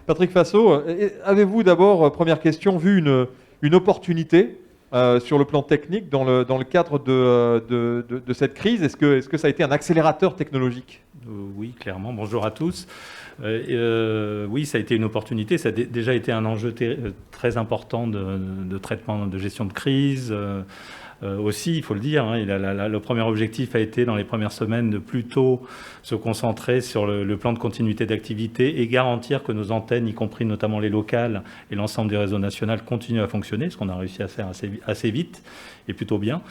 Patrick Fassot, avez-vous d'abord, première question, vu une opportunité sur le plan technique dans le cadre de cette crise? Est-ce que ça a été un accélérateur technologique? Oui, clairement. Bonjour à tous. Oui, ça a été une opportunité. Ça a déjà été un enjeu très important de traitement, de gestion de crise. Aussi, il faut le dire, hein, le premier objectif a été, dans les premières semaines, de plutôt se concentrer sur le plan de continuité d'activité et garantir que nos antennes, y compris notamment les locales et l'ensemble du réseau national, continuent à fonctionner, ce qu'on a réussi à faire assez vite et plutôt bien.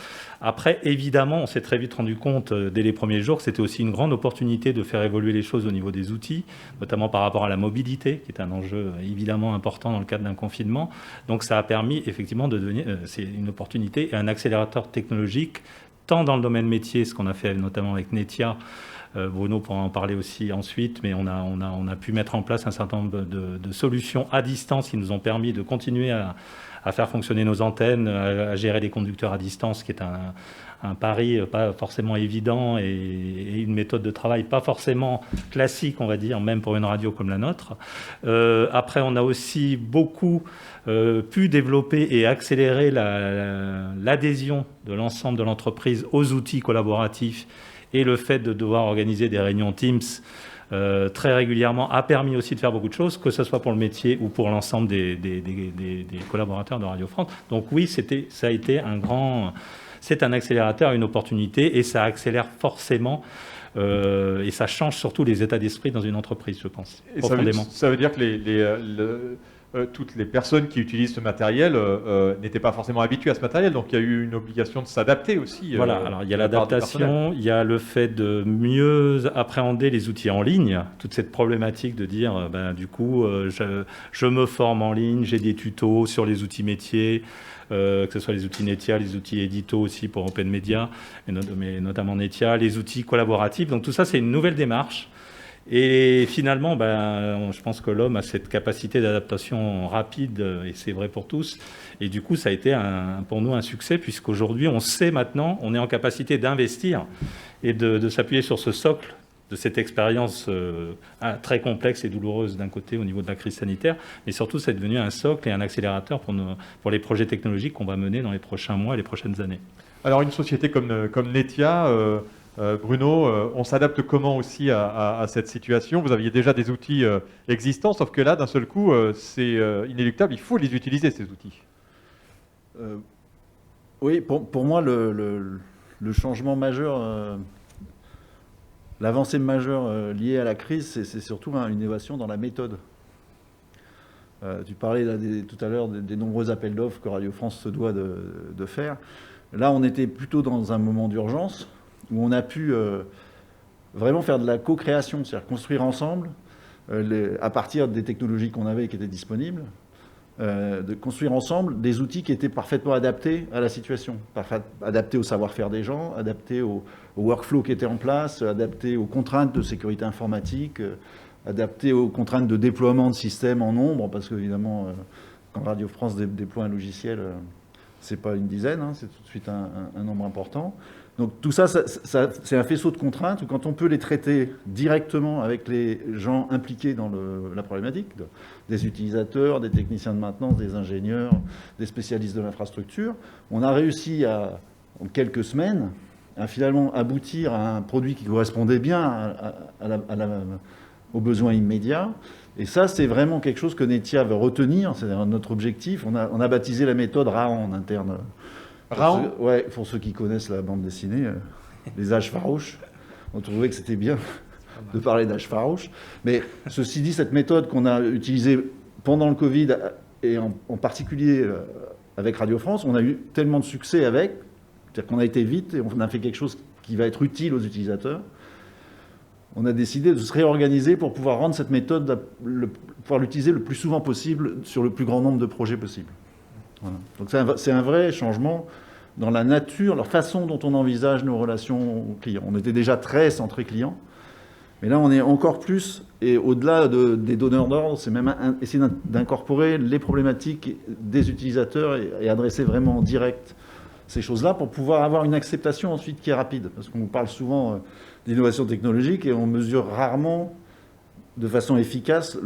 Après, évidemment, on s'est très vite rendu compte, dès les premiers jours, que c'était aussi une grande opportunité de faire évoluer les choses au niveau des outils, notamment par rapport à la mobilité, qui est un enjeu évidemment important dans le cadre d'un confinement. Donc ça a permis effectivement de devenir, c'est une opportunité et un accélérateur technologique, tant dans le domaine métier, ce qu'on a fait notamment avec Netia. Bruno pourra en parler aussi ensuite, mais on a pu mettre en place un certain nombre de solutions à distance qui nous ont permis de continuer à faire fonctionner nos antennes, à gérer les conducteurs à distance, qui est un pari pas forcément évident et une méthode de travail pas forcément classique, on va dire, même pour une radio comme la nôtre. Après, on a aussi beaucoup pu développer et accélérer l'adhésion de l'ensemble de l'entreprise aux outils collaboratifs, et le fait de devoir organiser des réunions Teams très régulièrement a permis aussi de faire beaucoup de choses, que ce soit pour le métier ou pour l'ensemble des collaborateurs de Radio France. Donc oui, ça a été c'est un accélérateur, une opportunité, et ça accélère forcément et ça change surtout les états d'esprit dans une entreprise, je pense, et profondément. Ça veut dire que toutes les personnes qui utilisent ce matériel n'étaient pas forcément habituées à ce matériel, donc il y a eu une obligation de s'adapter aussi. Voilà, alors il y a l'adaptation, il y a le fait de mieux appréhender les outils en ligne, toute cette problématique de dire, du coup, je me forme en ligne, j'ai des tutos sur les outils métiers, que ce soit les outils Netia, les outils édito aussi pour Open Media, mais notamment Netia, les outils collaboratifs. Donc tout ça, c'est une nouvelle démarche. Et finalement, je pense que l'homme a cette capacité d'adaptation rapide, et c'est vrai pour tous. Et du coup, ça a été pour nous un succès, puisqu'aujourd'hui, on sait maintenant, on est en capacité d'investir et de s'appuyer sur ce socle de cette expérience très complexe et douloureuse d'un côté au niveau de la crise sanitaire, mais surtout, c'est devenu un socle et un accélérateur pour les projets technologiques qu'on va mener dans les prochains mois et les prochaines années. Alors, une société comme Netia... Bruno, on s'adapte comment aussi à cette situation? Vous aviez déjà des outils existants, sauf que là, d'un seul coup, c'est inéluctable, il faut les utiliser, ces outils. Oui, pour moi, le changement majeur, l'avancée majeure liée à la crise, c'est surtout une innovation dans la méthode. Tu parlais là, tout à l'heure des nombreux appels d'offres que Radio France se doit de faire. Là, on était plutôt dans un moment d'urgence, où on a pu vraiment faire de la co-création, c'est-à-dire construire ensemble, à partir des technologies qu'on avait et qui étaient disponibles, de construire ensemble des outils qui étaient parfaitement adaptés à la situation, adaptés au savoir-faire des gens, adaptés au workflow qui était en place, adaptés aux contraintes de sécurité informatique, adaptés aux contraintes de déploiement de systèmes en nombre, parce qu'évidemment, quand Radio France déploie un logiciel, c'est pas une dizaine, c'est tout de suite un nombre important. Donc tout ça, c'est un faisceau de contraintes où quand on peut les traiter directement avec les gens impliqués dans la problématique, des utilisateurs, des techniciens de maintenance, des ingénieurs, des spécialistes de l'infrastructure, on a réussi en quelques semaines à finalement aboutir à un produit qui correspondait bien aux besoins immédiats. Et ça, c'est vraiment quelque chose que Netia veut retenir, c'est notre objectif. On a baptisé la méthode Raon en interne. Raon ? Ouais, pour ceux qui connaissent la bande dessinée, les âges farouches, on trouvait que c'était bien de parler d'âges farouches. Mais ceci dit, cette méthode qu'on a utilisée pendant le Covid, et en particulier avec Radio France, on a eu tellement de succès avec, c'est-à-dire qu'on a été vite et on a fait quelque chose qui va être utile aux utilisateurs. On a décidé de se réorganiser pour pouvoir rendre cette méthode, pouvoir l'utiliser le plus souvent possible sur le plus grand nombre de projets possible. Voilà. Donc c'est un vrai changement dans la nature, la façon dont on envisage nos relations clients. On était déjà très centré client, mais là on est encore plus, et au-delà des donneurs d'ordre, c'est même essayer d'incorporer les problématiques des utilisateurs et adresser vraiment en direct ces choses-là pour pouvoir avoir une acceptation ensuite qui est rapide. Parce qu'on parle souvent d'innovation technologique et on mesure rarement de façon efficace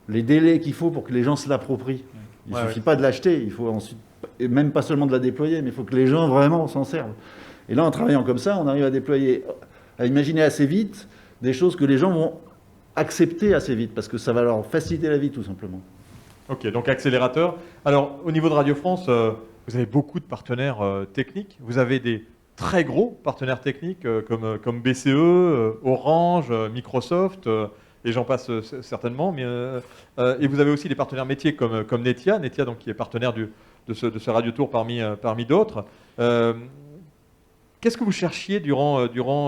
les délais qu'il faut pour que les gens se l'approprient. Il ne suffit pas de l'acheter, il faut ensuite, et même pas seulement de la déployer, mais il faut que les gens vraiment s'en servent. Et là, en travaillant comme ça, on arrive à déployer, à imaginer assez vite des choses que les gens vont accepter assez vite, parce que ça va leur faciliter la vie, tout simplement. Ok, donc accélérateur. Alors, au niveau de Radio France, vous avez beaucoup de partenaires techniques. Vous avez des très gros partenaires techniques comme BCE, Orange, Microsoft, et j'en passe certainement. Mais, et vous avez aussi des partenaires métiers comme Netia, donc, qui est partenaire de ce Radio Tour parmi d'autres. Qu'est-ce que vous cherchiez durant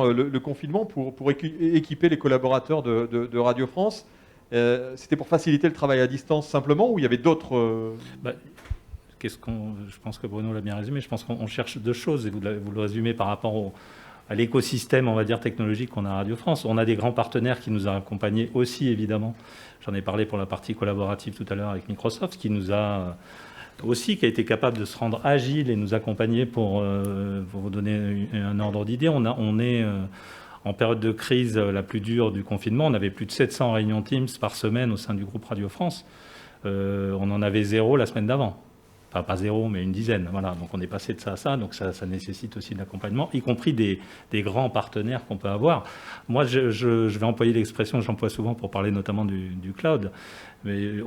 le confinement pour équiper les collaborateurs de Radio France? C'était pour faciliter le travail à distance simplement, ou il y avait d'autres... Je pense que Bruno l'a bien résumé. Je pense qu'on cherche deux choses, et vous le résumez par rapport à l'écosystème, on va dire, technologique qu'on a à Radio France. On a des grands partenaires qui nous ont accompagnés aussi, évidemment. J'en ai parlé pour la partie collaborative tout à l'heure avec Microsoft, qui nous a aussi, qui a été capable de se rendre agile et nous accompagner pour vous donner un ordre d'idée. On est en période de crise la plus dure du confinement. On avait plus de 700 réunions Teams par semaine au sein du groupe Radio France. On en avait 0 la semaine d'avant. Enfin, pas 0, mais une dizaine. Voilà. Donc on est passé de ça à ça. Donc ça nécessite aussi de l'accompagnement, y compris des grands partenaires qu'on peut avoir. Moi, je vais employer l'expression que j'emploie souvent pour parler notamment du cloud. Mais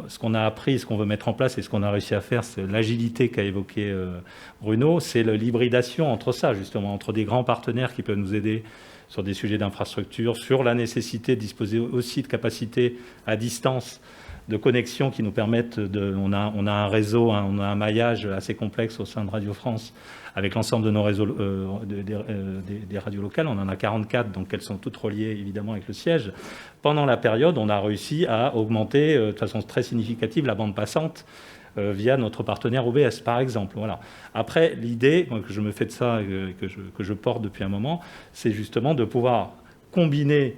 ce qu'on a appris, ce qu'on veut mettre en place et ce qu'on a réussi à faire, c'est l'agilité qu'a évoqué Bruno, c'est l'hybridation entre ça, justement, entre des grands partenaires qui peuvent nous aider sur des sujets d'infrastructure, sur la nécessité de disposer aussi de capacités à distance de connexion qui nous permettent on a un réseau, on a un maillage assez complexe au sein de Radio France avec l'ensemble de nos réseaux des radios locales. On en a 44, donc elles sont toutes reliées évidemment avec le siège. Pendant la période, on a réussi à augmenter de façon très significative la bande passante via notre partenaire OBS, par exemple. Voilà. Après, l'idée que je me fais de ça, que je porte depuis un moment, c'est justement de pouvoir combiner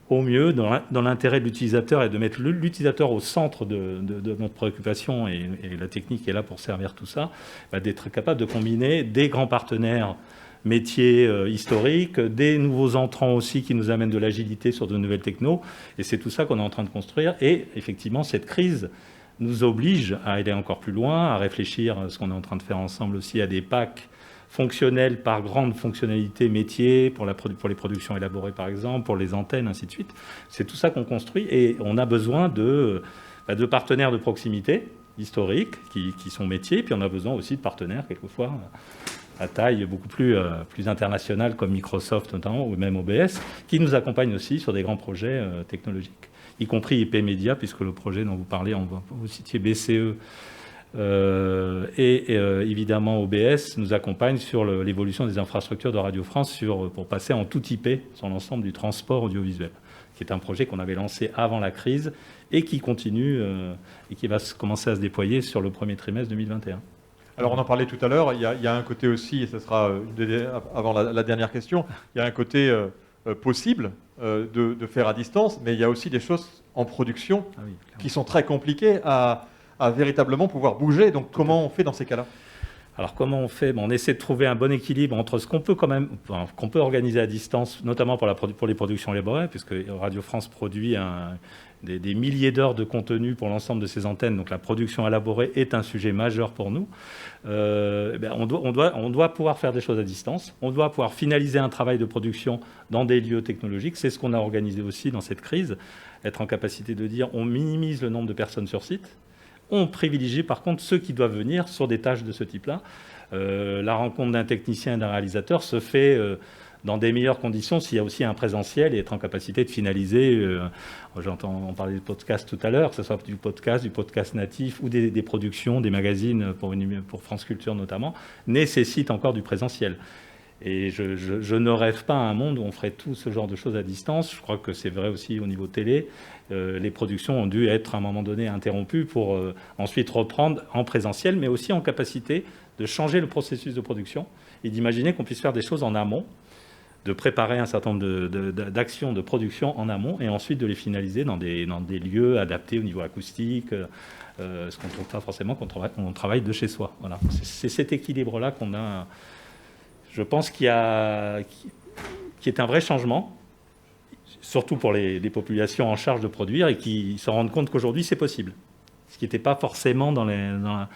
au mieux dans l'intérêt de l'utilisateur et de mettre l'utilisateur au centre de notre préoccupation, et la technique est là pour servir tout ça, d'être capable de combiner des grands partenaires métiers historiques, des nouveaux entrants aussi qui nous amènent de l'agilité sur de nouvelles technos, et c'est tout ça qu'on est en train de construire. Et effectivement, cette crise nous oblige à aller encore plus loin, à réfléchir à ce qu'on est en train de faire ensemble aussi, à des packs fonctionnels par grande fonctionnalité métier, pour les productions élaborées par exemple, pour les antennes, ainsi de suite. C'est tout ça qu'on construit, et on a besoin de partenaires de proximité historiques qui sont métiers, puis on a besoin aussi de partenaires quelquefois à taille beaucoup plus internationale comme Microsoft notamment, ou même OBS, qui nous accompagnent aussi sur des grands projets technologiques, y compris IP Media, puisque le projet dont vous parlez, vous citiez BCE, évidemment OBS nous accompagne sur l'évolution des infrastructures de Radio France pour passer en tout IP sur l'ensemble du transport audiovisuel, qui est un projet qu'on avait lancé avant la crise et qui continue et qui va commencer à se déployer sur le premier trimestre 2021. Alors on en parlait tout à l'heure, il y a un côté aussi, et ce sera avant la dernière question, il y a un côté possible de faire à distance, mais il y a aussi des choses en production qui sont très compliquées à véritablement pouvoir bouger. Donc comment on fait dans ces cas-là? Alors comment on fait? On essaie de trouver un bon équilibre entre ce qu'on peut qu'on peut organiser à distance, notamment pour les productions élaborées, puisque Radio France produit des milliers d'heures de contenu pour l'ensemble de ses antennes. Donc la production élaborée est un sujet majeur pour nous. On doit pouvoir faire des choses à distance. On doit pouvoir finaliser un travail de production dans des lieux technologiques. C'est ce qu'on a organisé aussi dans cette crise. Être en capacité de dire on minimise le nombre de personnes sur site. On privilégie par contre ceux qui doivent venir sur des tâches de ce type-là. La rencontre d'un technicien et d'un réalisateur se fait dans des meilleures conditions s'il y a aussi un présentiel, et être en capacité de finaliser. On parlait du podcast tout à l'heure, que ce soit du podcast natif ou des productions, des magazines pour France Culture notamment, nécessitent encore du présentiel. Et je ne rêve pas à un monde où on ferait tout ce genre de choses à distance. Je crois que c'est vrai aussi au niveau télé. Les productions ont dû être à un moment donné interrompues pour ensuite reprendre en présentiel, mais aussi en capacité de changer le processus de production et d'imaginer qu'on puisse faire des choses en amont, de préparer un certain nombre d'actions de production en amont et ensuite de les finaliser dans des lieux adaptés au niveau acoustique, ce qu'on ne trouve pas forcément quand on travaille de chez soi. Voilà. C'est cet équilibre-là qu'on a, je pense, qui est un vrai changement. surtout pour les populations en charge de produire et qui se rendent compte qu'aujourd'hui c'est possible. Ce qui n'était pas forcément dans la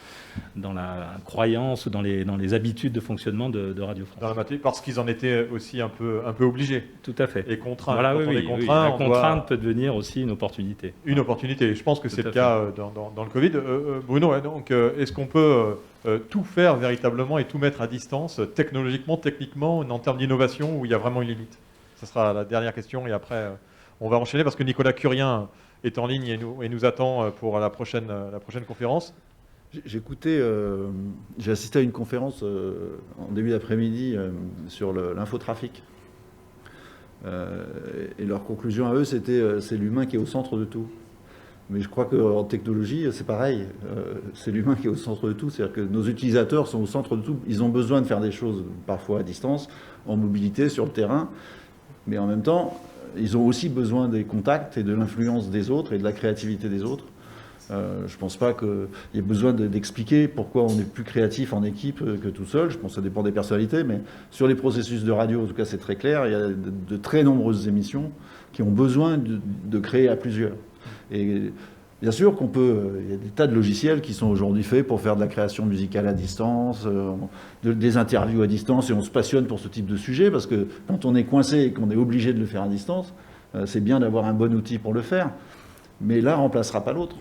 croyance ou dans les habitudes de fonctionnement de Radio France. Dans la matière, parce qu'ils en étaient aussi un peu obligés. Tout à fait. Et contraints. Voilà, Quand oui, on est oui, contraint, la on contrainte peut devenir aussi une opportunité. Une opportunité. Et je pense que Tout c'est à le fait. cas dans le Covid. Bruno, donc, est-ce qu'on peut tout faire véritablement et tout mettre à distance, technologiquement, techniquement, en termes d'innovation, où il y a vraiment une limite? Ce sera la dernière question et après, on va enchaîner parce que Nicolas Curien est en ligne et nous attend pour la prochaine conférence. J'ai assisté à une conférence en début d'après-midi sur l'infotrafic. Et leur conclusion à eux, c'était c'est l'humain qui est au centre de tout. Mais je crois qu'en technologie, c'est pareil. C'est l'humain qui est au centre de tout. C'est-à-dire que nos utilisateurs sont au centre de tout. Ils ont besoin de faire des choses, parfois à distance, en mobilité, sur le terrain. Mais en même temps, ils ont aussi besoin des contacts et de l'influence des autres et de la créativité des autres. Je ne pense pas qu'il y ait besoin d'expliquer pourquoi on est plus créatif en équipe que tout seul. Je pense que ça dépend des personnalités, mais sur les processus de radio, en tout cas, c'est très clair. Il y a de très nombreuses émissions qui ont besoin de créer à plusieurs. Et bien sûr il y a des tas de logiciels qui sont aujourd'hui faits pour faire de la création musicale à distance, des interviews à distance, et on se passionne pour ce type de sujet, parce que quand on est coincé et qu'on est obligé de le faire à distance, c'est bien d'avoir un bon outil pour le faire, mais l'un ne remplacera pas l'autre.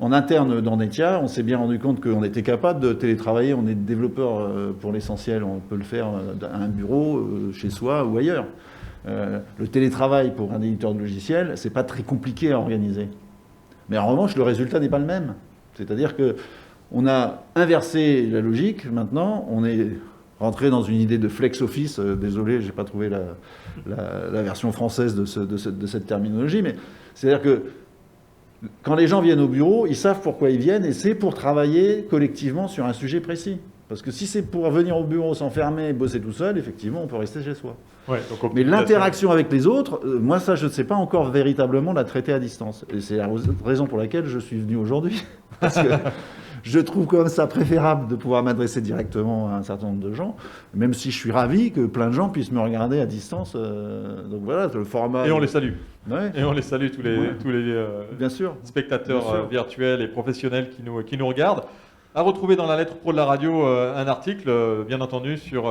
En interne dans Netia, on s'est bien rendu compte qu'on était capable de télétravailler. On est développeur pour l'essentiel, on peut le faire à un bureau, chez soi ou ailleurs. Le télétravail pour un éditeur de logiciel, c'est pas très compliqué à organiser. Mais en revanche, le résultat n'est pas le même. C'est-à-dire qu'on a inversé la logique. Maintenant, on est rentré dans une idée de flex office. Désolé, j'ai pas trouvé la version française de cette terminologie, mais c'est-à-dire que quand les gens viennent au bureau, ils savent pourquoi ils viennent, et c'est pour travailler collectivement sur un sujet précis. Parce que si c'est pour venir au bureau, s'enfermer, bosser tout seul, effectivement, on peut rester chez soi. Ouais, mais l'interaction avec les autres, moi, ça, je ne sais pas encore véritablement la traiter à distance. Et c'est la raison pour laquelle je suis venu aujourd'hui. Parce que je trouve comme ça préférable de pouvoir m'adresser directement à un certain nombre de gens, même si je suis ravi que plein de gens puissent me regarder à distance. Donc voilà, le format... Et on les salue. Ouais. Et on les salue, tous les bien sûr. spectateurs Bien sûr. virtuels et professionnels qui nous regardent. À retrouver dans la lettre pro de la radio un article, bien entendu, sur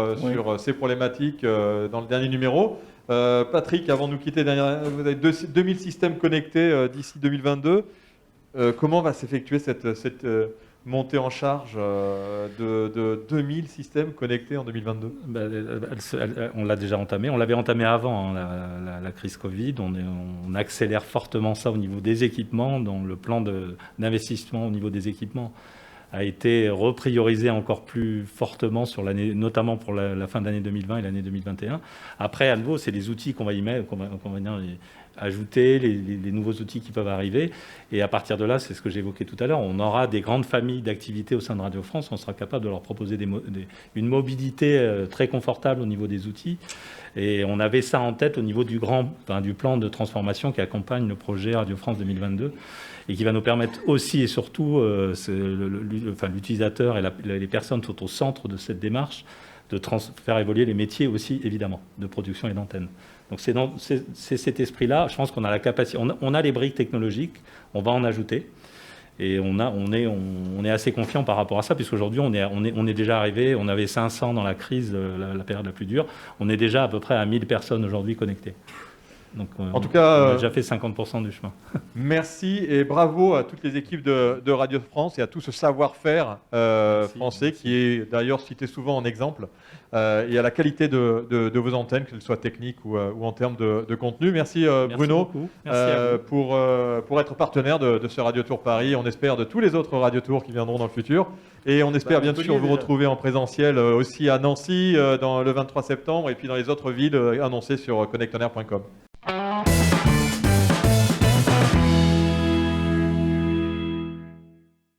ces problématiques dans le dernier numéro. Patrick, avant de nous quitter, vous avez 2000 systèmes connectés d'ici 2022. Comment va s'effectuer cette montée en charge de 2000 systèmes connectés en 2022? On l'a déjà entamé. On l'avait entamé avant la crise Covid. On accélère fortement ça au niveau des équipements, dont le plan d'investissement au niveau des équipements a été repriorisé encore plus fortement sur l'année, notamment pour la fin d'année 2020 et l'année 2021. Après, à nouveau, c'est les outils qu'on va y mettre, qu'on va ajouter, les nouveaux outils qui peuvent arriver. Et à partir de là, c'est ce que j'évoquais tout à l'heure, on aura des grandes familles d'activités au sein de Radio France. On sera capable de leur proposer une mobilité très confortable au niveau des outils. Et on avait ça en tête au niveau du plan de transformation qui accompagne le projet Radio France 2022. Et qui va nous permettre aussi et surtout, l'utilisateur et les personnes sont au centre de cette démarche, de faire évoluer les métiers aussi, évidemment, de production et d'antenne. Donc c'est cet esprit-là. Je pense qu'on a la capacité, on a les briques technologiques, on va en ajouter. Et on est assez confiant par rapport à ça, puisqu'aujourd'hui, on est déjà arrivé, on avait 500 dans la crise, la période la plus dure. On est déjà à peu près à 1000 personnes aujourd'hui connectées. Donc, en tout cas, on a déjà fait 50% du chemin. Merci et bravo à toutes les équipes de Radio France et à tout ce savoir-faire français qui est d'ailleurs cité souvent en exemple et à la qualité de vos antennes, qu'elles soient techniques ou en termes de contenu. Merci, Bruno, pour être partenaire de ce Radio Tour Paris. On espère de tous les autres Radio Tours qui viendront dans le futur. Et on espère bien sûr vous retrouver en présentiel aussi à Nancy le 23 septembre et puis dans les autres villes annoncées sur connectonaire.com.